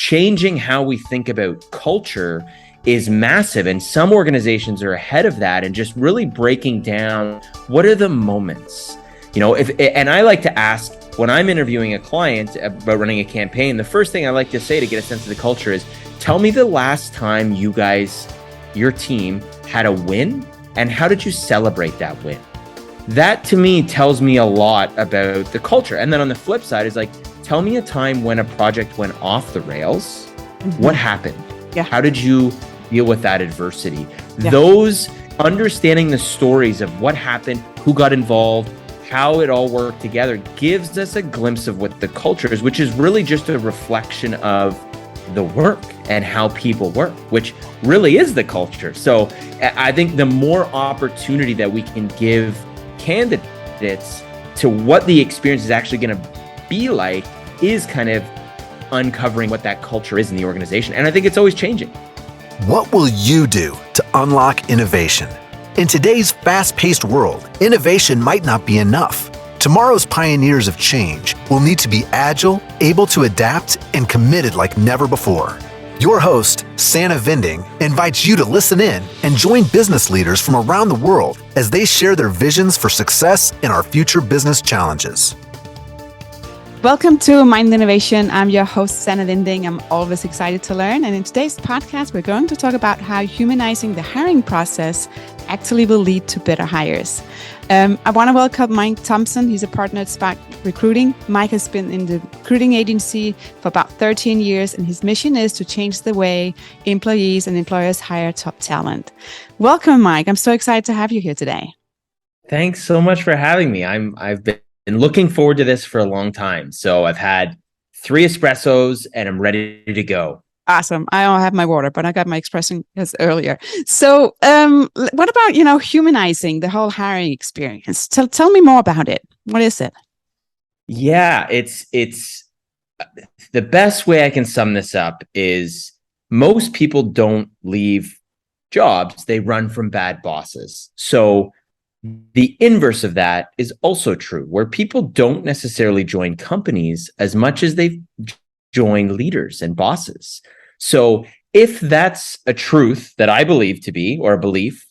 changing how we think about culture is massive. And some organizations are ahead of that and just really breaking down what are the moments, and I like to ask when I'm interviewing a client about running a campaign, the first thing I like to say to get a sense of the culture is, tell me the last time you guys, your team, had a win and how did you celebrate that win? That to me tells me a lot about the culture. And then on the flip side is like, tell me a time when a project went off the rails. Mm-hmm. What happened? Yeah. How did you deal with that adversity? Yeah. Those understanding the stories of what happened, who got involved, how it all worked together gives us a glimpse of what the culture is, which is really just a reflection of the work and how people work, which really is the culture. So I think the more opportunity that we can give candidates to what the experience is actually going to be like is kind of uncovering what that culture is in the organization. And I think it's always changing. What will you do to unlock innovation? In today's fast-paced world, innovation might not be enough. Tomorrow's pioneers of change will need to be agile, able to adapt, and committed like never before. Your host, Sannah Vinding, invites you to listen in and join business leaders from around the world as they share their visions for success in our future business challenges. Welcome to Mind Innovation. I'm your host, Sannah Vinding. I'm always excited to learn. And in today's podcast, we're going to talk about how humanizing the hiring process actually will lead to better hires. I want to welcome Mike Thomson. He's a partner at Spark Recruiting. Mike has been in the recruiting agency for about 13 years, and his mission is to change the way employees and employers hire top talent. Welcome, Mike. I'm so excited to have you here today. Thanks so much for having me. I've been looking forward to this for a long time. So I've had 3 espressos and I'm ready to go. Awesome. I don't have my water, but I got my espresso earlier. So what about, humanizing the whole hiring experience? Tell me more about it. What is it? Yeah, it's the best way I can sum this up is most people don't leave jobs. They run from bad bosses. So the inverse of that is also true, where people don't necessarily join companies as much as they join leaders and bosses. So if that's a truth that I believe to be, or a belief,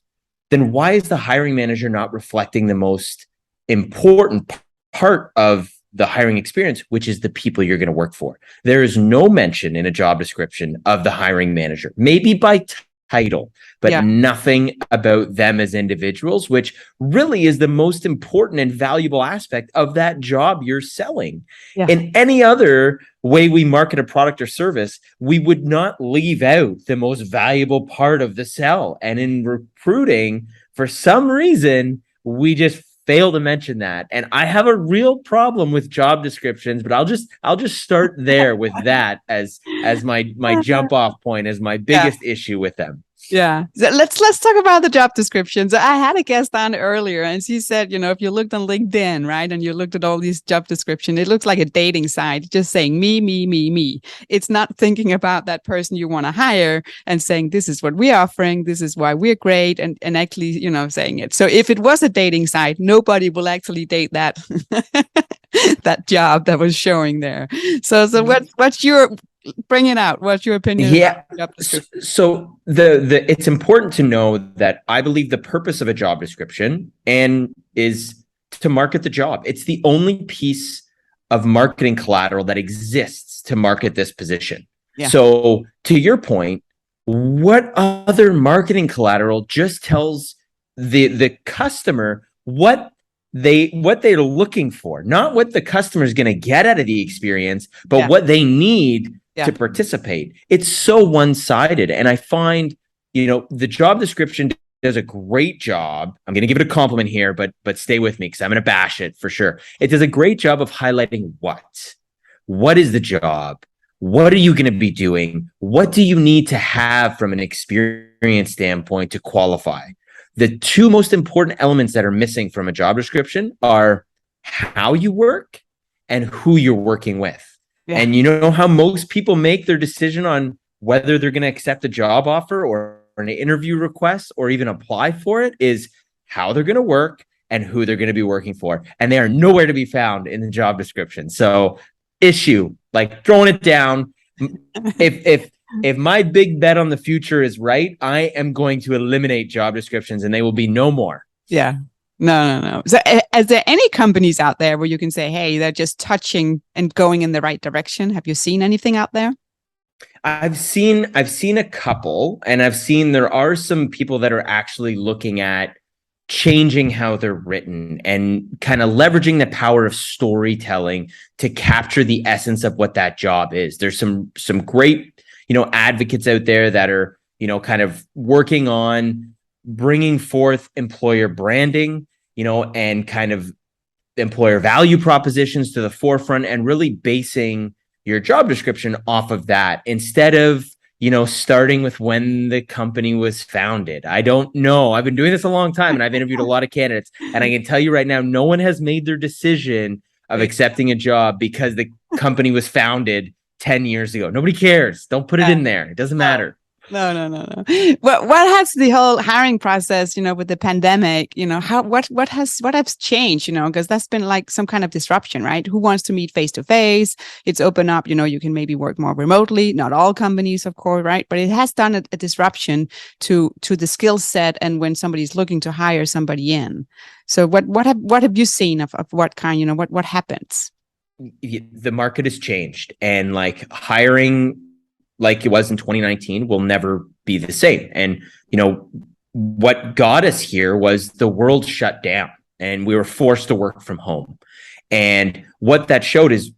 then why is the hiring manager not reflecting the most important part of the hiring experience, which is the people you're going to work for? There is no mention in a job description of the hiring manager, maybe by title, but nothing about them as individuals, which really is the most important and valuable aspect of that job you're selling. Yeah. In any other way we market a product or service, we would not leave out the most valuable part of the sell. And in recruiting, for some reason, we just fail to mention that. And I have a real problem with job descriptions, but I'll just start there with that as my jump off point, as my biggest issue with them. Yeah. So let's talk about the job descriptions. I had a guest on earlier and she said, if you looked on LinkedIn, right, and you looked at all these job descriptions, it looks like a dating site, just saying me, me, me, me. It's not thinking about that person you want to hire and saying, this is what we're offering, this is why we're great, and actually, saying it. So if it was a dating site, nobody will actually date that that job that was showing there. So what's your bring it out. What's your opinion? Yeah. So it's important to know that I believe the purpose of a job description is to market the job. It's the only piece of marketing collateral that exists to market this position. Yeah. So to your point, what other marketing collateral just tells the customer what they're looking for, not what the customer is going to get out of the experience, but what they need to participate. It's so one-sided. And I find, the job description does a great job. I'm going to give it a compliment here, but stay with me because I'm going to bash it for sure. It does a great job of highlighting what is the job? What are you going to be doing? What do you need to have from an experience standpoint to qualify? The 2 most important elements that are missing from a job description are how you work and who you're working with. Yeah. And you know how most people make their decision on whether they're going to accept a job offer or an interview request or even apply for it is how they're going to work and who they're going to be working for. And they are nowhere to be found in the job description. So issue, like throwing it down. If my big bet on the future is right, I am going to eliminate job descriptions and they will be no more. Yeah. No. So is there any companies out there where you can say, hey, they're just touching and going in the right direction? Have you seen anything out there? I've seen a couple, and I've seen there are some people that are actually looking at changing how they're written and kind of leveraging the power of storytelling to capture the essence of what that job is. There's some great, advocates out there that are, kind of working on bringing forth employer branding, and kind of employer value propositions to the forefront and really basing your job description off of that instead of, starting with when the company was founded. I don't know. I've been doing this a long time and I've interviewed a lot of candidates, and I can tell you right now, no one has made their decision of accepting a job because the company was founded 10 years ago. Nobody cares. Don't put it in there. It doesn't matter. No. What has the whole hiring process, with the pandemic, what has changed, because that's been like some kind of disruption, right? Who wants to meet face to face? It's open up, you can maybe work more remotely. Not all companies, of course, right? But it has done a disruption to the skill set and when somebody's looking to hire somebody in. So what have you seen of what kind, what happens? The market has changed, and like hiring like it was in 2019 will never be the same. And, what got us here was the world shut down and we were forced to work from home. And what that showed is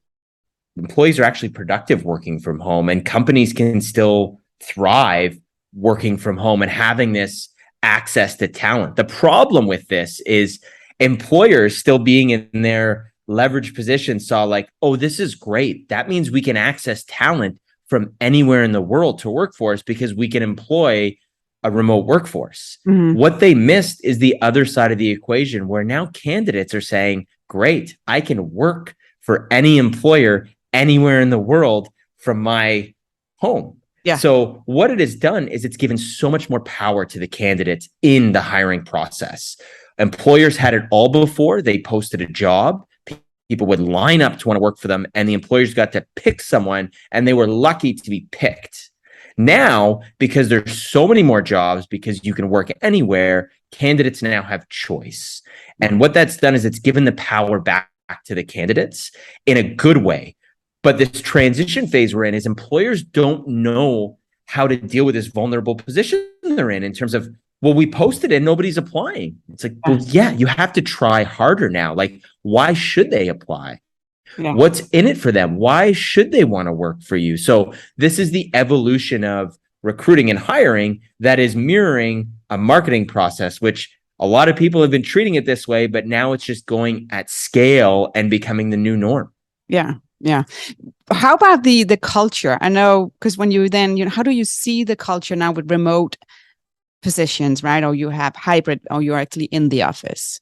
employees are actually productive working from home, and companies can still thrive working from home and having this access to talent. The problem with this is employers still being in their leverage position saw like, oh, this is great. That means we can access talent from anywhere in the world to work for us because we can employ a remote workforce. Mm-hmm. What they missed is the other side of the equation, where now candidates are saying, great, I can work for any employer anywhere in the world from my home. Yeah. So what it has done is it's given so much more power to the candidates in the hiring process. Employers had it all before. They posted a job. People would line up to want to work for them, and the employers got to pick someone, and they were lucky to be picked. Now, because there's so many more jobs, because you can work anywhere, candidates now have choice. And what that's done is it's given the power back to the candidates in a good way. But this transition phase we're in is employers don't know how to deal with this vulnerable position they're in terms of, well, we posted it and nobody's applying. It's like, well, yeah, you have to try harder now. Like, why should they apply? Yeah. What's in it for them? Why should they want to work for you? So this is the evolution of recruiting and hiring that is mirroring a marketing process, which a lot of people have been treating it this way, but now it's just going at scale and becoming the new norm. Yeah. Yeah. How about the culture? I know, because when you then, how do you see the culture now with remote positions, right? Or you have hybrid, or you're actually in the office.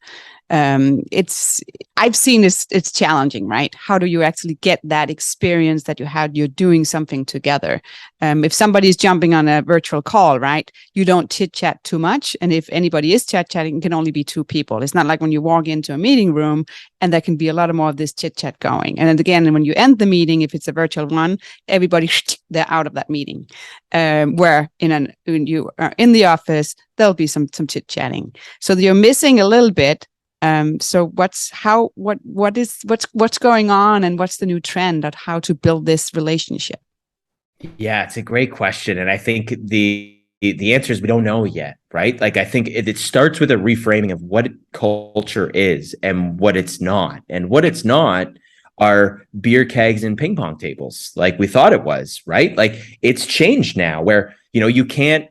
I've seen it's challenging, right? How do you actually get that experience that you're doing something together? If somebody's jumping on a virtual call, right, you don't chit chat too much. And if anybody is chatting, it can only be two people. It's not like when you walk into a meeting room and there can be a lot more of this chit chat going. And then again, when you end the meeting, if it's a virtual one, everybody, they're out of that meeting. Where when you are in the office, there'll be some chit chatting. So you're missing a little bit. So what's going on, and what's the new trend at how to build this relationship? Yeah, it's a great question. And I think the answer is we don't know yet, right? Like, I think it starts with a reframing of what culture is and what it's not. And what it's not are beer kegs and ping pong tables like we thought it was, right? Like, it's changed now where, you can't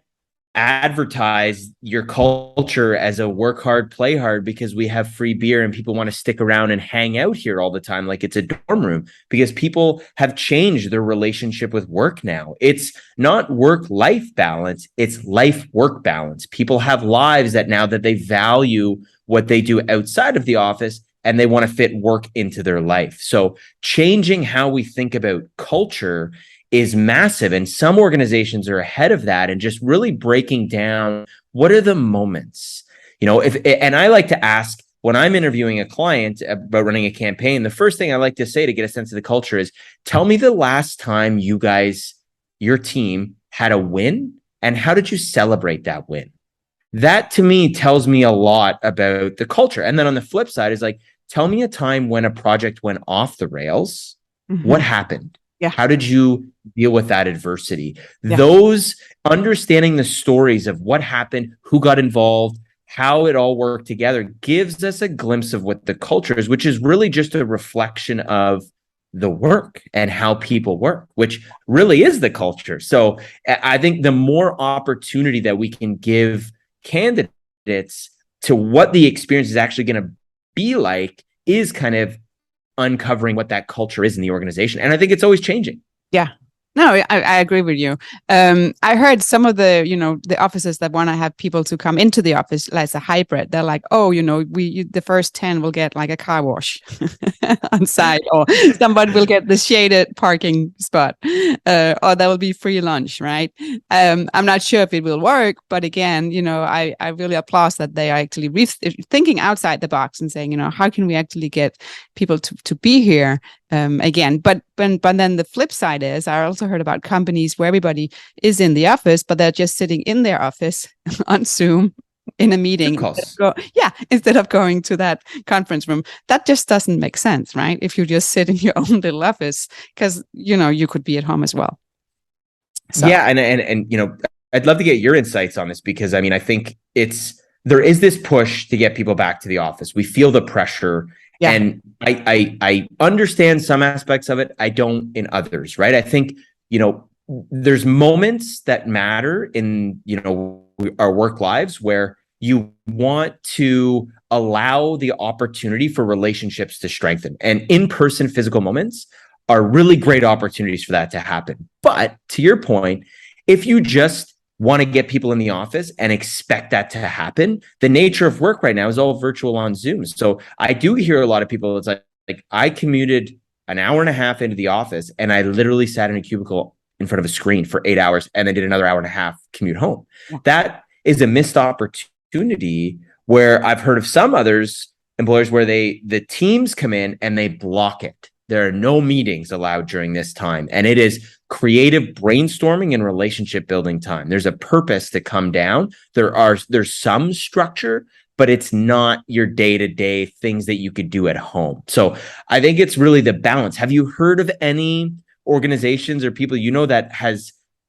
advertise your culture as a work hard, play hard because we have free beer and people want to stick around and hang out here all the time like it's a dorm room, because people have changed their relationship with work now. It's not work-life balance, it's life-work balance. People have lives that they value what they do outside of the office, and they want to fit work into their life. So changing how we think about culture is massive. And some organizations are ahead of that and just really breaking down what are the moments, and I like to ask, when I'm interviewing a client about running a campaign, the first thing I like to say to get a sense of the culture is, tell me the last time you guys, your team, had a win, and how did you celebrate that win? That to me tells me a lot about the culture. And then on the flip side is like, tell me a time when a project went off the rails. What happened? Yeah. How did you deal with that adversity? Yeah. Those understanding the stories of what happened, who got involved, how it all worked together gives us a glimpse of what the culture is, which is really just a reflection of the work and how people work, which really is the culture. So I think the more opportunity that we can give candidates to what the experience is actually going to be like is kind of uncovering what that culture is in the organization. And I think it's always changing. Yeah. No, I agree with you. I heard some of the, the offices that want to have people to come into the office as a hybrid. They're like, oh, the first 10 will get like a car wash on site, or somebody will get the shaded parking spot, or there will be free lunch, right? I'm not sure if it will work, but again, I really applaud that they are actually thinking outside the box and saying, how can we actually get people to be here again? But then the flip side is, I also heard about companies where everybody is in the office, but they're just sitting in their office on Zoom in a meeting. Instead of going to that conference room. That just doesn't make sense, right? If you just sit in your own little office, because you could be at home as well. So. Yeah, and I'd love to get your insights on this, because I think there is this push to get people back to the office. We feel the pressure. Yeah. And I understand some aspects of it. I don't in others, right? I think, there's moments that matter in, our work lives where you want to allow the opportunity for relationships to strengthen. And in-person physical moments are really great opportunities for that to happen. But to your point, if you just want to get people in the office and expect that to happen, the nature of work right now is all virtual on Zoom. So I do hear a lot of people, it's like I commuted an hour and a half into the office and I literally sat in a cubicle in front of a screen for 8 hours and then did another hour and a half commute home. Yeah. That is a missed opportunity, where I've heard of some employers where the teams come in and they block it. There are no meetings allowed during this time. And it is creative brainstorming and relationship building time. There's a purpose to come down. There's some structure, but it's not your day-to-day things that you could do at home. So I think it's really the balance. Have you heard of any organizations or people that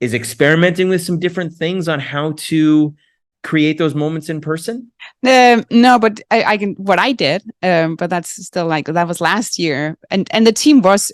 is experimenting with some different things on how to create those moments in person? No, but I can, what I did, but that's still that was last year, and the team was,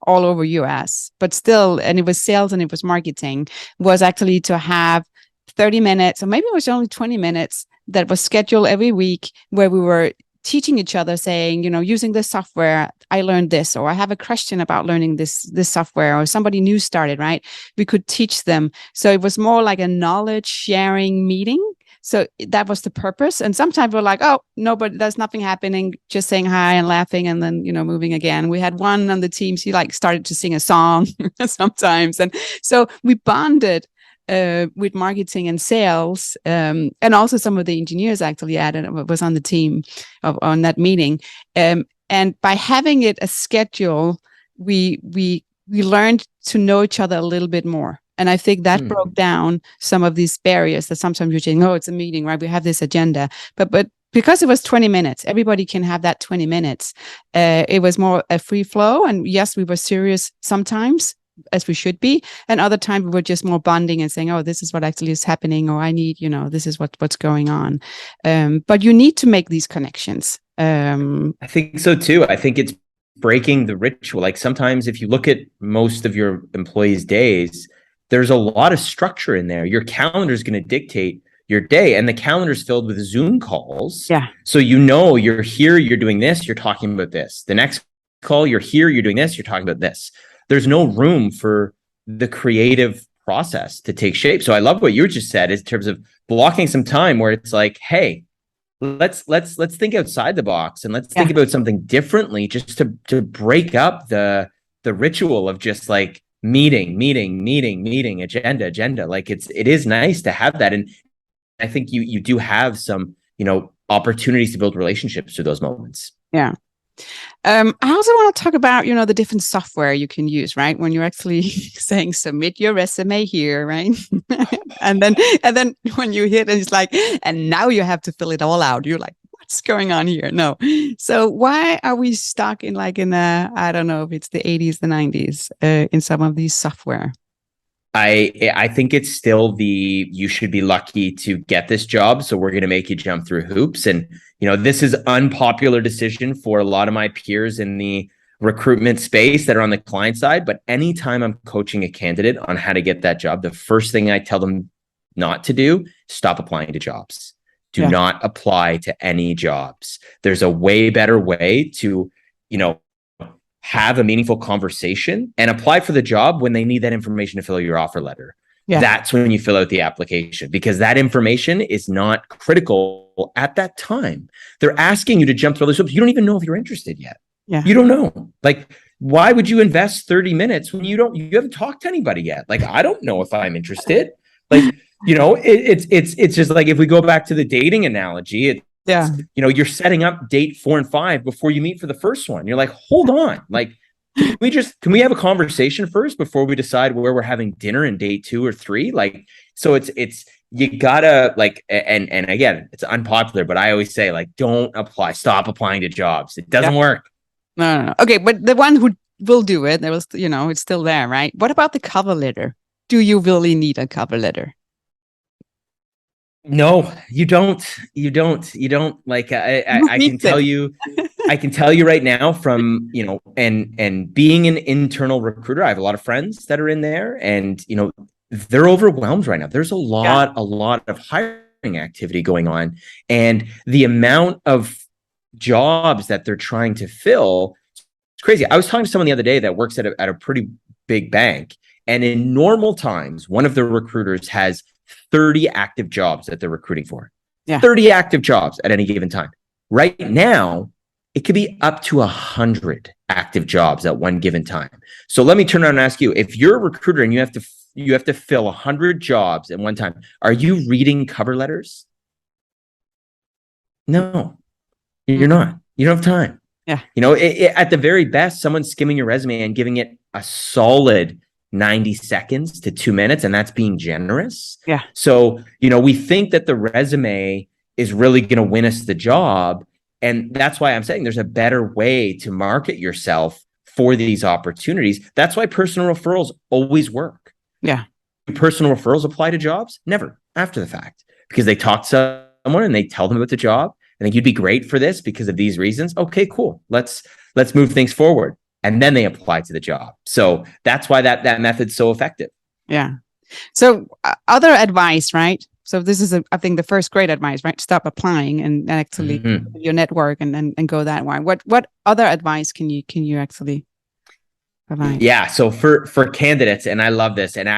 all over US, but still, and it was sales and it was marketing, was actually to have 30 minutes, or maybe it was only 20 minutes that was scheduled every week, where we were teaching each other, saying, using this software, I learned this, or I have a question about learning this software, or somebody new started, right? We could teach them. So it was more like a knowledge sharing meeting. So that was the purpose. And sometimes we're like, oh, no, but there's nothing happening, just saying hi and laughing and then, moving again. We had one on the team, she started to sing a song sometimes. And so we bonded with marketing and sales, and also some of the engineers actually was on the team on that meeting. And by having it a schedule, we learned to know each other a little bit more. And I think that broke down some of these barriers that sometimes you're saying, oh, it's a meeting, right? We have this agenda. But because it was 20 minutes, everybody can have that 20 minutes. It was more a free flow. And yes, we were serious sometimes, as we should be. And other times we were just more bonding and saying, oh, this is what actually is happening, or I need, this is what's going on. But you need to make these connections. I think so too. I think it's breaking the ritual. Like sometimes if you look at most of your employees' days, there's a lot of structure in there. Your calendar is going to dictate your day, and the calendar is filled with Zoom calls. Yeah. So you're here, you're doing this, you're talking about this. The next call, you're here, you're doing this, you're talking about this. There's no room for the creative process to take shape. So I love what you just said in terms of blocking some time where it's like, hey, let's think outside the box and let's think about something differently, just to break up the ritual of just like meeting, agenda. Like it is nice to have that. And I think you do have some, opportunities to build relationships through those moments. Yeah. I also want to talk about, the different software you can use, right? When you're actually saying submit your resume here, right? and then when you hit and it's like, and now you have to fill it all out. You're like, what's going on here? No. So why are we stuck in I don't know if it's the 80s, the 90s, in some of these software? I think it's still you should be lucky to get this job, so we're going to make you jump through hoops. And this is unpopular decision for a lot of my peers in the recruitment space that are on the client side. But anytime I'm coaching a candidate on how to get that job, the first thing I tell them not to do, stop applying to jobs. Do not apply to any jobs. There's a way better way to, have a meaningful conversation and apply for the job when they need that information to fill your offer letter. Yeah. That's when you fill out the application, because that information is not critical at that time. They're asking you to jump through those hoops. You don't even know if you're interested yet. Yeah. You don't know. Why would you invest 30 minutes when you haven't talked to anybody yet? I don't know if I'm interested. It's just like, if we go back to the dating analogy, you're setting up date 4 and 5 before you meet for the first one. You're like, hold on. Can we have a conversation first before we decide where we're having dinner in day 2 or 3? So it's you gotta and again, it's unpopular, but I always say, don't apply, stop applying to jobs. It doesn't work. No. Okay. But the one who will do it, there was, it's still there, right? What about the cover letter? Do you really need a cover letter? No, you don't. I can tell you, right now from, and being an internal recruiter, I have a lot of friends that are in there, and, they're overwhelmed right now. There's a lot of hiring activity going on, and the amount of jobs that they're trying to fill, it's crazy. I was talking to someone the other day that works at a pretty big bank, and in normal times, one of the recruiters has 30 active jobs that they're recruiting for. 30 active jobs at any given time. Right now, it could be up to 100 active jobs at one given time. So let me turn around and ask you, if you're a recruiter and you have to fill 100 jobs at one time, are you reading cover letters? No, you're not. You don't have time. Yeah. At the very best, someone's skimming your resume and giving it a solid 90 seconds to 2 minutes, and that's being generous. Yeah. So, we think that the resume is really going to win us the job. And that's why I'm saying there's a better way to market yourself for these opportunities. That's why personal referrals always work. Yeah. Do personal referrals apply to jobs? Never, after the fact, because they talk to someone and they tell them about the job. I think you'd be great for this because of these reasons. Okay, cool. Let's move things forward. And then they apply to the job. So that's why that method's so effective. Yeah. So other advice, right? So this is, I think, the first great advice, right? Stop applying and actually your network and go that way. What other advice can you actually provide? Yeah. So for candidates, and I love this, and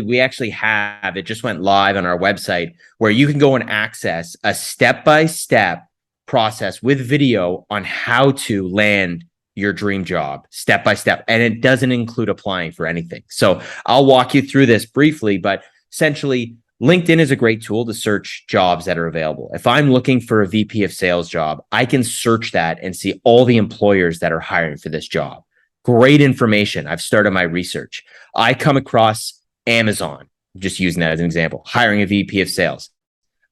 we actually have, it just went live on our website, where you can go and access a step-by-step process with video on how to land your dream job step by step. And it doesn't include applying for anything. So I'll walk you through this briefly, but essentially LinkedIn is a great tool to search jobs that are available. If I'm looking for a VP of sales job, I can search that and see all the employers that are hiring for this job. Great information. I've started my research. I come across Amazon, just using that as an example, hiring a VP of sales.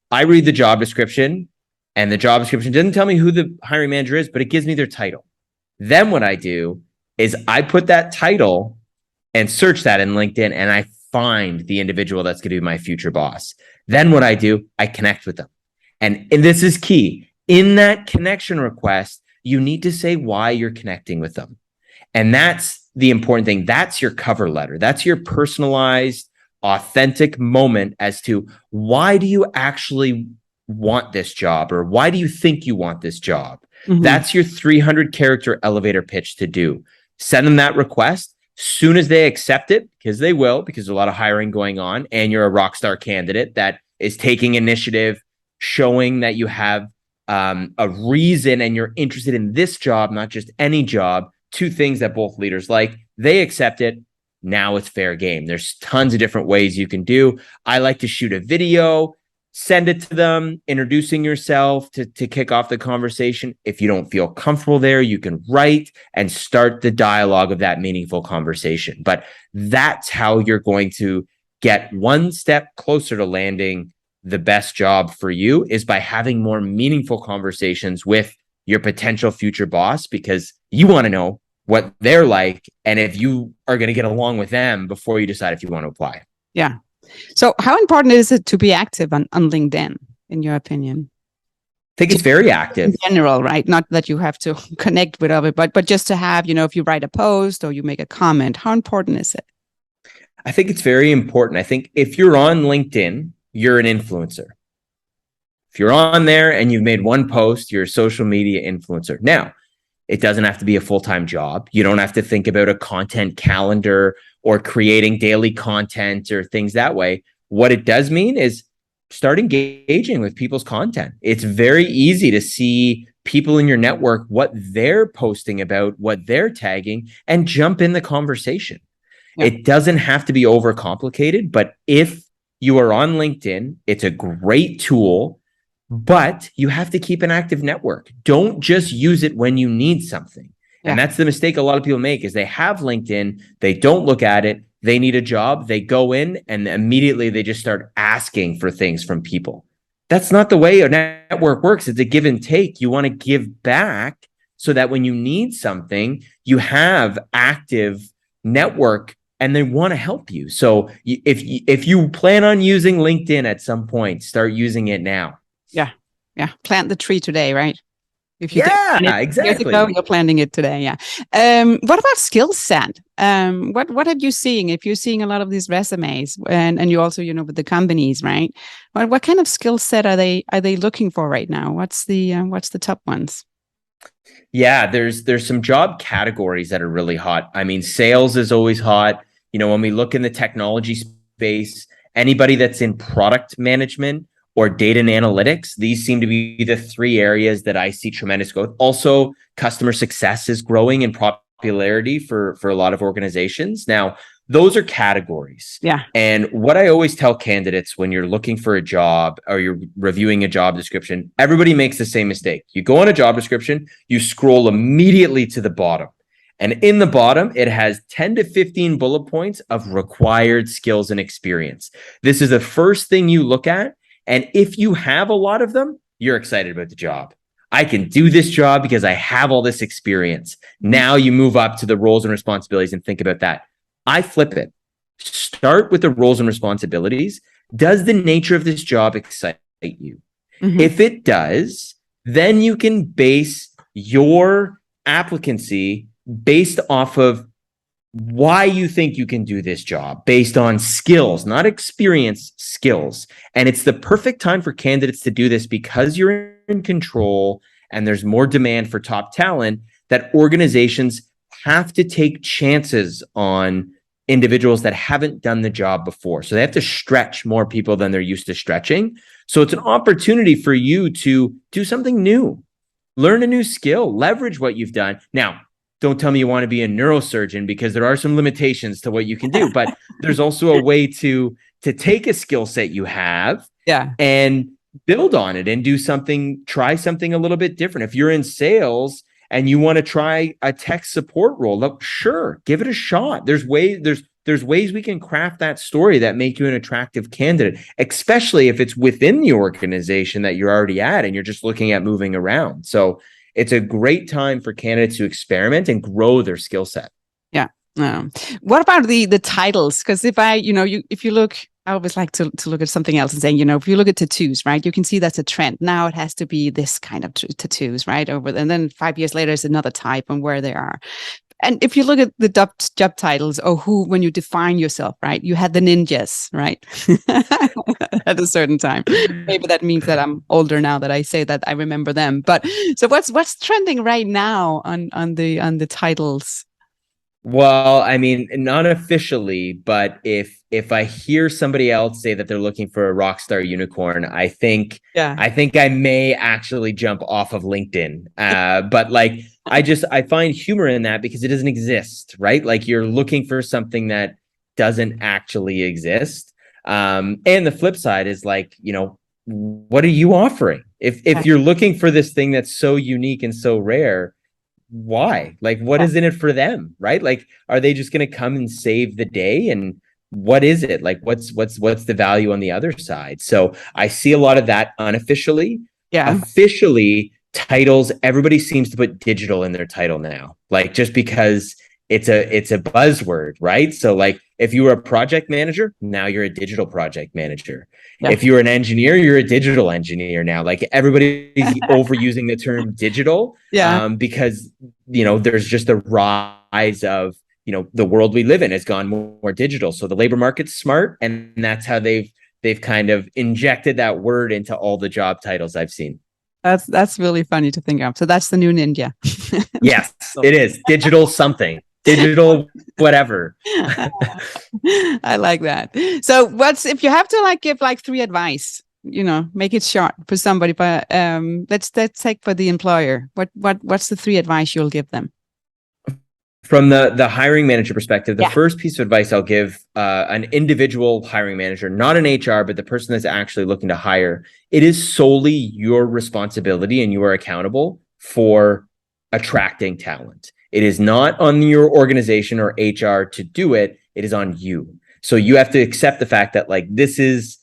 I read the job description, and the job description doesn't tell me who the hiring manager is, but it gives me their title. Then what I do is I put that title and search that in LinkedIn, and I find the individual that's going to be my future boss. Then what I do, I connect with them. And this is key. In that connection request, you need to say why you're connecting with them. And that's the important thing. That's your cover letter. That's your personalized, authentic moment as to why do you actually want this job, or why do you think you want this job? That's your 300 character elevator pitch to do. Send them that request. Soon as they accept it, because they will, because there's a lot of hiring going on, and you're a rock star candidate that is taking initiative, showing that you have a reason and you're interested in this job, not just any job. Two things that both leaders like. They accept it. Now it's fair game. There's tons of different ways you can do. I like to shoot a video, send it to them, introducing yourself to kick off the conversation. If you don't feel comfortable there, you can write and start the dialogue of that meaningful conversation. But that's how you're going to get one step closer to landing the best job for you, is by having more meaningful conversations with your potential future boss, because you want to know what they're like and if you are going to get along with them before you decide if you want to apply. Yeah. So how important is it to be active on LinkedIn, in your opinion? I think it's very active. In general, right? Not that you have to connect with other, but just to have, if you write a post or you make a comment, how important is it? I think it's very important. I think if you're on LinkedIn, you're an influencer. If you're on there and you've made one post, you're a social media influencer. Now, it doesn't have to be a full-time job. You don't have to think about a content calendar or creating daily content or things that way. What it does mean is start engaging with people's content. It's very easy to see people in your network, what they're posting about, what they're tagging, and jump in the conversation. Yeah. It doesn't have to be overcomplicated, but if you are on LinkedIn, it's a great tool, but you have to keep an active network. Don't just use it when you need something. Yeah. And that's the mistake a lot of people make, is they have LinkedIn, they don't look at it, they need a job, they go in and immediately they just start asking for things from people. That's not the way a network works. It's a give and take. You want to give back so that when you need something, you have active network and they want to help you. So if you plan on using LinkedIn at some point, start using it now. Yeah. Yeah. Plant the tree today, right? If you exactly. Ago, you're planting it today. Yeah. What about skill set? What are you seeing? If you're seeing a lot of these resumes and you also, with the companies, right? What kind of skill set are they looking for right now? What's the top ones? Yeah, there's some job categories that are really hot. I mean, sales is always hot. When we look in the technology space, anybody that's in product management or data and analytics, these seem to be the three areas that I see tremendous growth. Also, customer success is growing in popularity for a lot of organizations. Now, those are categories. Yeah. And what I always tell candidates when you're looking for a job or you're reviewing a job description, everybody makes the same mistake. You go on a job description, you scroll immediately to the bottom. And in the bottom, it has 10 to 15 bullet points of required skills and experience. This is the first thing you look at. And if you have a lot of them, you're excited about the job. I can do this job because I have all this experience. Now you move up to the roles and responsibilities and think about that. I flip it. Start with the roles and responsibilities. Does the nature of this job excite you? Mm-hmm. If it does, then you can base your applicancy based off of why you think you can do this job, based on skills, not experience, skills. And it's the perfect time for candidates to do this because you're in control and there's more demand for top talent, that organizations have to take chances on individuals that haven't done the job before. So they have to stretch more people than they're used to stretching. So it's an opportunity for you to do something new, learn a new skill, leverage what you've done. Now, don't tell me you want to be a neurosurgeon, because there are some limitations to what you can do, but there's also a way to take a skill set you have and build on it and try something a little bit different. If you're in sales and you want to try a tech support role, sure, give it a shot. There's ways we can craft that story that make you an attractive candidate, especially if it's within the organization that you're already at and you're just looking at moving around. So it's a great time for candidates to experiment and grow their skill set. Yeah. What about the titles? Because if you look, I always like to look at something else and saying, if you look at tattoos, right, you can see that's a trend. Now it has to be this kind of tattoos, right? And then 5 years later, it's another type and where they are. And if you look at the job titles or when you define yourself, right, you had the ninjas, right, at a certain time. Maybe that means that I'm older now that I say that I remember them. But so what's trending right now on the titles? Well, I mean, not officially, but if I hear somebody else say that they're looking for a rock star unicorn, I think I may actually jump off of LinkedIn. But like, I find humor in that because it doesn't exist, right? Like, you're looking for something that doesn't actually exist. And the flip side is like, what are you offering? If you're looking for this thing that's so unique and so rare, why? Like, what is in it for them, right? Like, are they just going to come and save the day? And what is it? Like, what's the value on the other side? So I see a lot of that unofficially. Officially, titles, everybody seems to put digital in their title now, like, just because it's a buzzword, right? So like, if you were a project manager, now you're a digital project manager. If you're an engineer, you're a digital engineer now. Like, everybody's overusing the term digital, because, you know, there's just a rise of, you know, the world we live in has gone more digital. So the labor market's smart, and that's how they've kind of injected that word into all the job titles I've seen. That's really funny to think of. So that's the new ninja. Yes, it is. Digital something. Digital whatever. I like that. So if you have to like give like 3 advice, you know, make it short for somebody, but let's take for the employer. What's the 3 advice you'll give them? From the hiring manager perspective, the first piece of advice I'll give an individual hiring manager, not an HR, but the person that's actually looking to hire, it is solely your responsibility and you are accountable for attracting talent. It is not on your organization or HR to do it. It is on you. So you have to accept the fact that, like, this is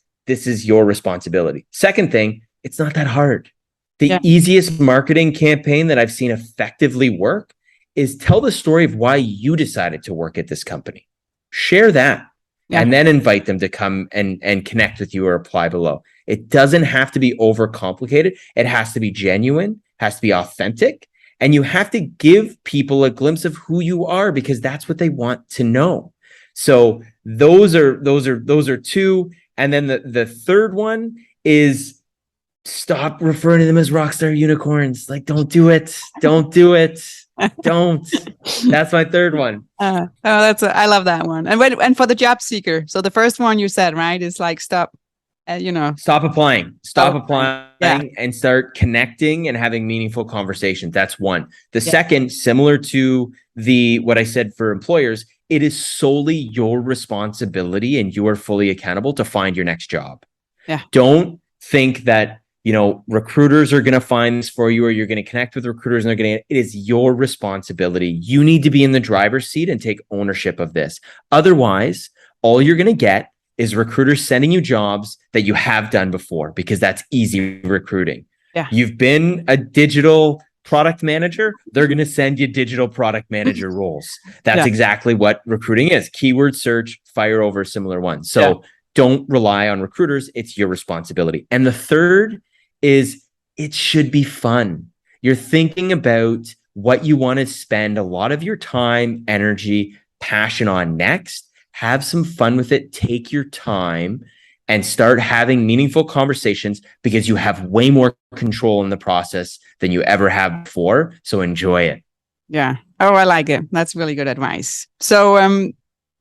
your responsibility. Second thing, it's not that hard. The easiest marketing campaign that I've seen effectively work is tell the story of why you decided to work at this company. Share that, and then invite them to come and connect with you or apply below. It doesn't have to be overcomplicated. It has to be genuine, has to be authentic, and you have to give people a glimpse of who you are, because that's what they want to know. So those are 2. And then the third one is, stop referring to them as rockstar unicorns. Like, don't do it. Don't do it. Don't. That's my third one. I love that one. And for the job seeker, so the first one you said, right, is like, stop applying, and start connecting and having meaningful conversations. That's one. The second, similar to what I said for employers, it is solely your responsibility and you are fully accountable to find your next job. Don't think that, you know, recruiters are going to find this for you, or you're going to connect with recruiters and they're going to, it is your responsibility. You need to be in the driver's seat and take ownership of this. Otherwise, all you're going to get is recruiters sending you jobs that you have done before, because that's easy recruiting. You've been a digital product manager, they're going to send you digital product manager roles. That's exactly what recruiting is. Keyword search, fire over similar ones. So don't rely on recruiters. It's your responsibility. And the third is, it should be fun. You're thinking about what you want to spend a lot of your time, energy, passion on next. Have some fun with it. Take your time and start having meaningful conversations, because you have way more control in the process than you ever have before. So enjoy it. Yeah. Oh, I like it. That's really good advice. So,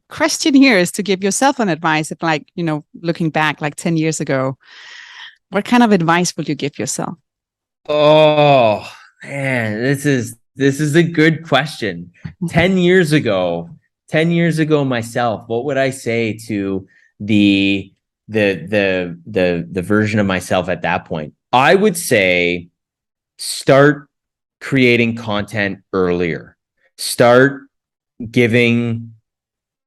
question here is to give yourself an advice of, like, you know, looking back like 10 years ago, what kind of advice would you give yourself? Oh man, this is a good question. 10 years ago myself, what would I say to the version of myself at that point? I would say, start creating content earlier. Start giving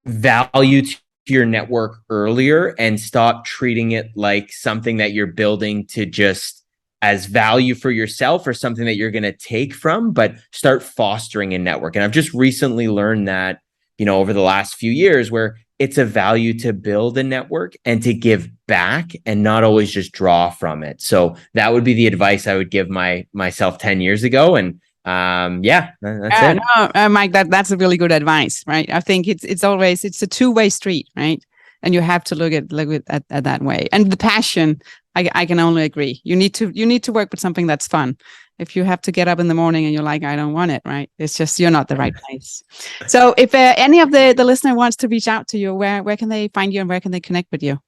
value to your network earlier, and stop treating it like something that you're building to just as value for yourself or something that you're going to take from, but start fostering a network. And I've just recently learned that, you know, over the last few years, where it's a value to build a network and to give back and not always just draw from it. So that would be the advice I would give myself 10 years ago. And that's it. No, Mike, that's a really good advice, right? I think it's always, it's a two-way street, right? And you have to look at that way. And the passion, I can only agree. You need to work with something that's fun. If you have to get up in the morning and you're like, I don't want it, right? It's just, you're not the right place. So if any of the listener wants to reach out to you, where can they find you and where can they connect with you?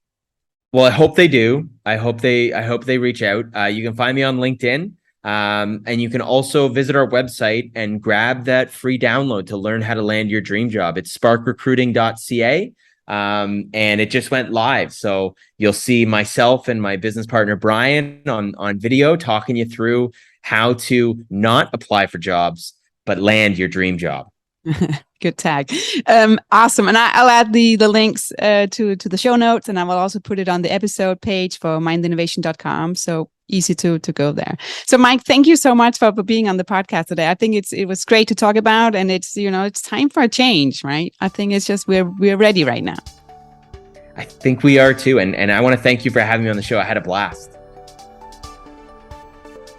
Well, I hope they do. I hope they reach out. You can find me on LinkedIn. And you can also visit our website and grab that free download to learn how to land your dream job. It's sparkrecruiting.ca. and it just went live. So you'll see myself and my business partner, Brian, on video talking you through how to not apply for jobs, but land your dream job. Good tag. Awesome. And I'll add the links to the show notes, and I will also put it on the episode page for mindinnovation.com. So easy to go there. So Mike, thank you so much for being on the podcast today. I think it was great to talk about, and it's time for a change, right? I think it's just we're ready right now. I think we are too. And I want to thank you for having me on the show. I had a blast.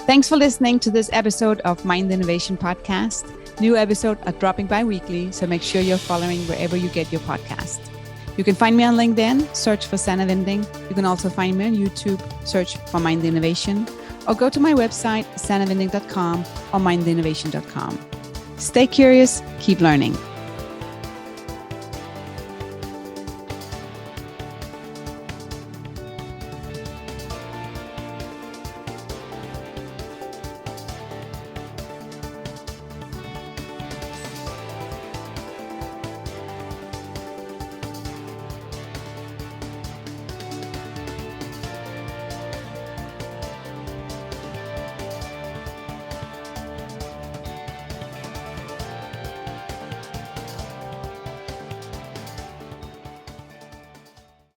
Thanks for listening to this episode of Mind Innovation Podcast. New episodes are dropping bi-weekly, so make sure you're following wherever you get your podcast. You can find me on LinkedIn, search for Sannah Vinding. You can also find me on YouTube, search for Mind Innovation, or go to my website, sannahvinding.com or mindinnovation.com. Stay curious, keep learning.